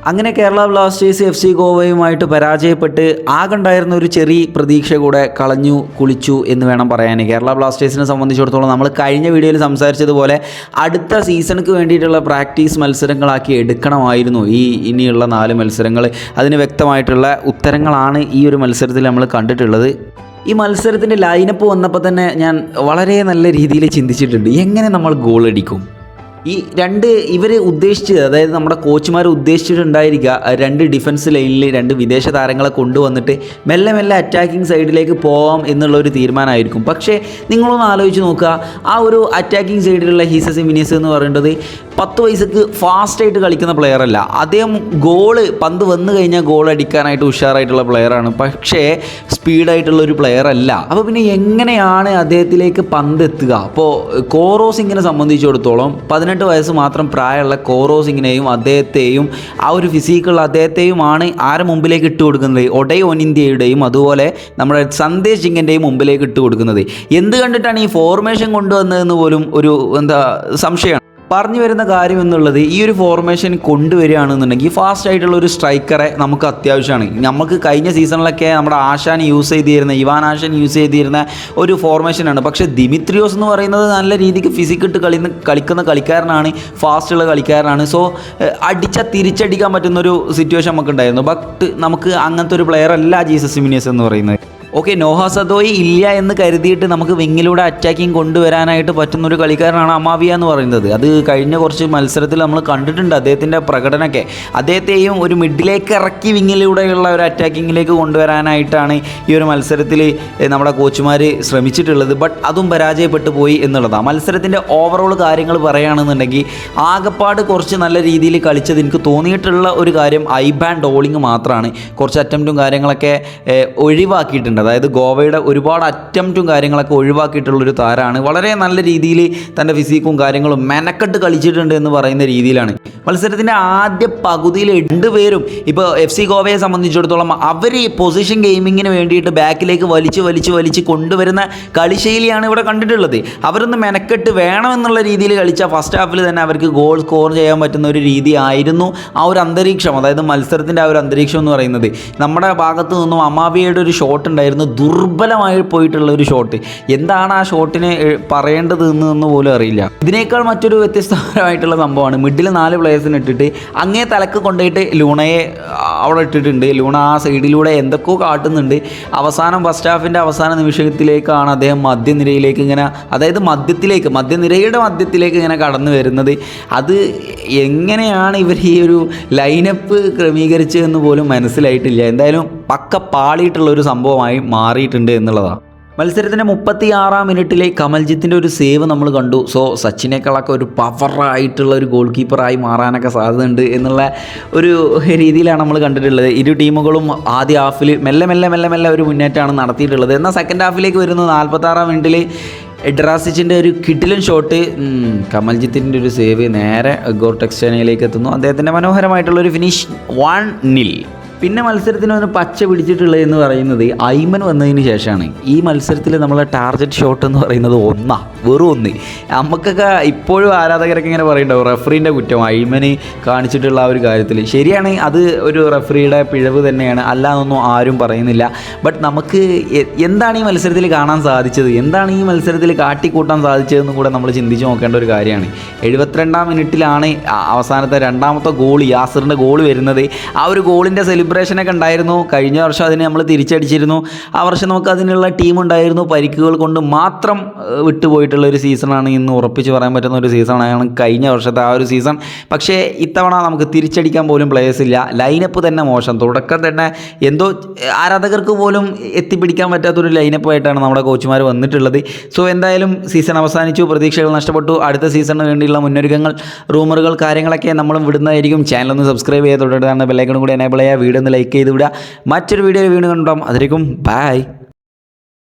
അങ്ങനെ Kerala Blasters FC ഗോവയുമായിട്ട് പരാജയപ്പെട്ട് ആകെണ്ടായിരുന്ന ഒരു ചെറിയ പ്രതീക്ഷ കൂടെ കളഞ്ഞു കുളിച്ചു എന്ന് വേണം പറയാൻ. കേരള ബ്ലാസ്റ്റേഴ്സിനെ സംബന്ധിച്ചിടത്തോളം നമ്മൾ കഴിഞ്ഞ വീഡിയോയിൽ സംസാരിച്ചതുപോലെ അടുത്ത സീസണിക്ക് വേണ്ടിയിട്ടുള്ള പ്രാക്ടീസ് മത്സരങ്ങളാക്കി എടുക്കണമായിരുന്നു ഇനിയുള്ള 4 മത്സരങ്ങൾ. അതിന് വ്യക്തമായിട്ടുള്ള ഉത്തരങ്ങളാണ് ഈ ഒരു മത്സരത്തിൽ നമ്മൾ കണ്ടിട്ടുള്ളത്. ഈ മത്സരത്തിൻ്റെ ലൈനപ്പ് വന്നപ്പോൾ തന്നെ ഞാൻ വളരെ നല്ല രീതിയിൽ ചിന്തിച്ചിട്ടുണ്ട്, എങ്ങനെ നമ്മൾ ഗോൾ അടിക്കും. ഈ ഇവർ ഉദ്ദേശിച്ചത്, അതായത് നമ്മുടെ കോച്ചുമാർ ഉദ്ദേശിച്ചിട്ടുണ്ടായിരിക്കുക 2 ഡിഫൻസ് ലൈനിൽ 2 വിദേശ താരങ്ങളെ കൊണ്ടുവന്നിട്ട് മെല്ലെ മെല്ലെ അറ്റാക്കിംഗ് സൈഡിലേക്ക് പോവാം എന്നുള്ളൊരു തീരുമാനമായിരിക്കും. പക്ഷേ നിങ്ങളൊന്ന് ആലോചിച്ച് നോക്കുക, ആ ഒരു അറ്റാക്കിംഗ് സൈഡിലുള്ള ഹീസസ് വിനീസ് എന്ന് പറയുന്നത് 10 വയസ്സക്ക് ഫാസ്റ്റായിട്ട് കളിക്കുന്ന പ്ലെയർ അല്ല. അദ്ദേഹം പന്ത് വന്നു കഴിഞ്ഞാൽ ഗോൾ അടിക്കാനായിട്ട് ഉഷാറായിട്ടുള്ള പ്ലെയറാണ്, പക്ഷേ സ്പീഡായിട്ടുള്ള ഒരു പ്ലെയർ അല്ല. അപ്പോൾ പിന്നെ എങ്ങനെയാണ് അദ്ദേഹത്തിലേക്ക് പന്ത് എത്തുക? അപ്പോൾ കോറോസിങ്ങിനെ സംബന്ധിച്ചിടത്തോളം 18 വയസ്സ് മാത്രം പ്രായമുള്ള കോറോസിങ്ങിനെയും അദ്ദേഹത്തെയും ആ ഒരു ഫിസിക്കുള്ള അദ്ദേഹത്തെയുമാണ് ആരെ മുമ്പിലേക്ക് ഇട്ട് കൊടുക്കുന്നത്? ഒഡൈ ഒനിന്ത്യയുടെയും അതുപോലെ നമ്മുടെ സന്ദേശ് സിംഗിൻ്റെയും മുമ്പിലേക്ക് ഇട്ട് കൊടുക്കുന്നത്. എന്ത് കണ്ടിട്ടാണ് ഈ ഫോർമേഷൻ കൊണ്ടുവന്നതെന്ന് പോലും ഒരു സംശയമാണ്. പറഞ്ഞു വരുന്ന കാര്യം എന്നുള്ളത്, ഈ ഒരു ഫോർമേഷൻ കൊണ്ടുവരികയാണെന്നുണ്ടെങ്കിൽ ഫാസ്റ്റ് ആയിട്ടുള്ള ഒരു സ്ട്രൈക്കറെ നമുക്ക് അത്യാവശ്യമാണ്. നമുക്ക് കഴിഞ്ഞ സീസണിലൊക്കെ നമ്മുടെ ഇവാൻ ആശാൻ യൂസ് ചെയ്തിരുന്ന ഒരു ഫോർമേഷനാണ്. പക്ഷേ ദിമിത്രിയോസ് എന്ന് പറയുന്നത് നല്ല രീതിക്ക് ഫിസിക്കിട്ട് കളിക്കുന്ന കളിക്കാരനാണ്, ഫാസ്റ്റുള്ള കളിക്കാരനാണ്. സോ തിരിച്ചടിക്കാൻ പറ്റുന്നൊരു സിറ്റുവേഷൻ നമുക്കുണ്ടായിരുന്നു. ബട്ട് നമുക്ക് അങ്ങനത്തെ ഒരു പ്ലെയർ അല്ല ജീസസ് സിമിനിയസ് എന്ന് പറയുന്നത്. ഓക്കെ, നോഹ സദോയി ഇല്ല എന്ന് കരുതിയിട്ട് നമുക്ക് വിങ്ങിലൂടെ അറ്റാക്കിങ് കൊണ്ടുവരാനായിട്ട് പറ്റുന്നൊരു കളിക്കാരനാണ് അമാവിയ എന്ന് പറയുന്നത്. അത് കഴിഞ്ഞ കുറച്ച് മത്സരത്തിൽ നമ്മൾ കണ്ടിട്ടുണ്ട് അദ്ദേഹത്തിൻ്റെ പ്രകടനമൊക്കെ. അദ്ദേഹത്തെയും ഒരു മിഡിലേക്ക് ഇറക്കി വിങ്ങിലൂടെയുള്ള ഒരു അറ്റാക്കിങ്ങിലേക്ക് കൊണ്ടുവരാനായിട്ടാണ് ഈ ഒരു മത്സരത്തിൽ നമ്മുടെ കോച്ചുമാർ ശ്രമിച്ചിട്ടുള്ളത്. ബട്ട് അതും പരാജയപ്പെട്ടു പോയി എന്നുള്ളതാണ്. മത്സരത്തിൻ്റെ ഓവറോൾ കാര്യങ്ങൾ പറയുകയാണെന്നുണ്ടെങ്കിൽ ആകെപ്പാട് കുറച്ച് നല്ല രീതിയിൽ കളിച്ചത് എനിക്ക് തോന്നിയിട്ടുള്ള ഒരു കാര്യം ഐബാൻ ഡോളിങ് മാത്രമാണ്. കുറച്ച് അറ്റംപ്റ്റും കാര്യങ്ങളൊക്കെ ഒഴിവാക്കിയിട്ടുണ്ട്. അതായത് ഗോവയുടെ ഒരുപാട് അറ്റംപ്റ്റും കാര്യങ്ങളൊക്കെ ഒഴിവാക്കിയിട്ടുള്ളൊരു താരമാണ്. വളരെ നല്ല രീതിയിൽ തൻ്റെ ഫിസിക്കും കാര്യങ്ങളും മെനക്കെട്ട് കളിച്ചിട്ടുണ്ട് എന്ന് പറയുന്ന രീതിയിലാണ്. മത്സരത്തിൻ്റെ ആദ്യ പകുതിയിൽ 2 പേരും ഇപ്പോൾ FC ഗോവയെ സംബന്ധിച്ചിടത്തോളം അവർ പൊസിഷൻ ഗെയിമിങ്ങിന് വേണ്ടിയിട്ട് ബാക്കിലേക്ക് വലിച്ച് കൊണ്ടുവരുന്ന കളിശൈലിയാണ് ഇവിടെ കണ്ടിട്ടുള്ളത്. അവരൊന്ന് മെനക്കെട്ട് വേണമെന്നുള്ള രീതിയിൽ കളിച്ച ഫസ്റ്റ് ഹാഫിൽ തന്നെ അവർക്ക് ഗോൾ സ്കോർ ചെയ്യാൻ പറ്റുന്ന ഒരു രീതി ആയിരുന്നു ആ ഒരു അന്തരീക്ഷം. അതായത് മത്സരത്തിൻ്റെ ആ ഒരു അന്തരീക്ഷം എന്ന് പറയുന്നത്. നമ്മുടെ ഭാഗത്തു നിന്നും അമാവിയയുടെ ഒരു ഷോട്ട് ഉണ്ടായിരുന്നു, ദുർബലമായി പോയിട്ടുള്ള ഒരു ഷോട്ട്. എന്താണ് ആ ഷോട്ടിനെ പറയേണ്ടത് എന്ന് പോലും അറിയില്ല. ഇതിനേക്കാൾ മറ്റൊരു വ്യത്യസ്തപരമായിട്ടുള്ള സംഭവമാണ്, മിഡിൽ 4 പ്ലേയേഴ്സിന് ഇട്ടിട്ട് അങ്ങേ തലക്ക് കൊണ്ടുപോയിട്ട് ലൂണയെ അവിടെ ഇട്ടിട്ടുണ്ട്. ലൂണ ആ സൈഡിലൂടെ എന്തൊക്കെയോ കാട്ടുന്നുണ്ട്. ഫസ്റ്റ് ഹാഫിൻ്റെ അവസാന നിമിഷത്തിലേക്കാണ് അദ്ദേഹം മധ്യനിരയിലേക്ക് ഇങ്ങനെ, അതായത് മധ്യനിരയുടെ മധ്യത്തിലേക്ക് ഇങ്ങനെ കടന്നു വരുന്നത്. അത് എങ്ങനെയാണ് ഇവർ ഈ ഒരു ലൈനപ്പ് ക്രമീകരിച്ചതെന്ന് പോലും മനസ്സിലായിട്ടില്ല. എന്തായാലും പക്ക പാളിയിട്ടുള്ളൊരു സംഭവമായി മാറിയിട്ടുണ്ട് എന്നുള്ളതാണ്. മത്സരത്തിൻ്റെ 36-ാം മിനിറ്റിലെ കമൽജിത്തിൻ്റെ ഒരു സേവ് നമ്മൾ കണ്ടു. സോ സച്ചിനേക്കാളൊക്കെ ഒരു പവറായിട്ടുള്ള ഒരു ഗോൾ കീപ്പറായി മാറാനൊക്കെ സാധ്യതയുണ്ട് എന്നുള്ള ഒരു രീതിയിലാണ് നമ്മൾ കണ്ടിട്ടുള്ളത്. 2 ടീമുകളും ആദ്യ ഹാഫിൽ മെല്ലെ ഒരു മുന്നേറ്റമാണ് നടത്തിയിട്ടുള്ളത്. എന്നാൽ സെക്കൻഡ് ഹാഫിലേക്ക് വരുന്നു 46-ാം മിനിറ്റിൽ ഡ്രാസിച്ചിൻ്റെ ഒരു കിടിലൻ ഷോട്ട്, കമൽജിത്തിൻ്റെ ഒരു സേവ്, നേരെ ഗോൾ ടെക്സ്റ്റേനയിലേക്ക് എത്തുന്നു. അദ്ദേഹത്തിൻ്റെ മനോഹരമായിട്ടുള്ളൊരു ഫിനിഷ് 1-0. പിന്നെ മത്സരത്തിന് ഒന്ന് പച്ച പിടിച്ചിട്ടുള്ളത് എന്ന് പറയുന്നത് ഐമൻ വന്നതിന് ശേഷമാണ്. ഈ മത്സരത്തിൽ നമ്മളെ ടാർഗറ്റ് ഷോട്ട് എന്ന് പറയുന്നത് വെറും 1. നമുക്കൊക്കെ ഇപ്പോഴും ആരാധകരൊക്കെ ഇങ്ങനെ പറയുന്നുണ്ടാവും റെഫറീൻ്റെ കുറ്റം ഐമന് കാണിച്ചിട്ടുള്ള ആ ഒരു കാര്യത്തിൽ. ശരിയാണ്, അത് ഒരു റെഫറിയുടെ പിഴവ് തന്നെയാണ്, അല്ലാതൊന്നും ആരും പറയുന്നില്ല. ബട്ട് നമുക്ക് എന്താണ് ഈ മത്സരത്തിൽ കാണാൻ സാധിച്ചത്, എന്താണ് ഈ മത്സരത്തിൽ കാട്ടിക്കൂട്ടാൻ സാധിച്ചതെന്നും കൂടെ നമ്മൾ ചിന്തിച്ച് നോക്കേണ്ട ഒരു കാര്യമാണ്. 72-ാം മിനിറ്റിലാണ് അവസാനത്തെ 2ാമത്തെ ഗോൾ, യാസിറിൻ്റെ ഗോൾ വരുന്നത്. ആ ഒരു ഗോളിൻ്റെ സെലിബ്രേഷനൊക്കെ ഉണ്ടായിരുന്നു. കഴിഞ്ഞ വർഷം അതിനെ നമ്മൾ തിരിച്ചടിച്ചിരുന്നു. ആ വർഷം നമുക്ക് അതിനുള്ള ടീമുണ്ടായിരുന്നു. പരിക്കുകൾ കൊണ്ട് മാത്രം വിട്ടുപോയിട്ടുള്ള ഒരു സീസണാണ് ഇന്ന് ഉറപ്പിച്ച് പറയാൻ പറ്റുന്ന ഒരു സീസണാണ് കഴിഞ്ഞ വർഷത്തെ ആ ഒരു സീസൺ. പക്ഷേ ഇത്തവണ നമുക്ക് തിരിച്ചടിക്കാൻ പോലും പ്ലേയേഴ്സ് ഇല്ല. ലൈനപ്പ് തന്നെ മോശം. തുടക്കം തന്നെ എന്തോ ആരാധകർക്ക് പോലും എത്തിപ്പിടിക്കാൻ പറ്റാത്തൊരു ലൈനപ്പായിട്ടാണ് നമ്മുടെ കോച്ചുമാർ വന്നിട്ടുള്ളത്. സോ എന്തായാലും സീസൺ അവസാനിച്ചു, പ്രതീക്ഷകൾ നഷ്ടപ്പെട്ടു. അടുത്ത സീസണിന് വേണ്ടിയുള്ള മുന്നൊരുക്കങ്ങൾ, റൂമറുകൾ, കാര്യങ്ങളൊക്കെ നമ്മളും വിടുന്നതായിരിക്കും. ചാനലൊന്ന് സബ്സ്ക്രൈബ് ചെയ്ത് തുടരുന്നതാണ്, ബെല്ലൈക്കണും കൂടി എനേബിൾ ചെയ്യുക. വീഡിയോ ഒന്ന് ലൈക്ക് ചെയ്ത് വിടുക. മറ്റൊരു വീഡിയോ വീണ്ടും കണ്ടാം. അതിലേക്കും ബൈ.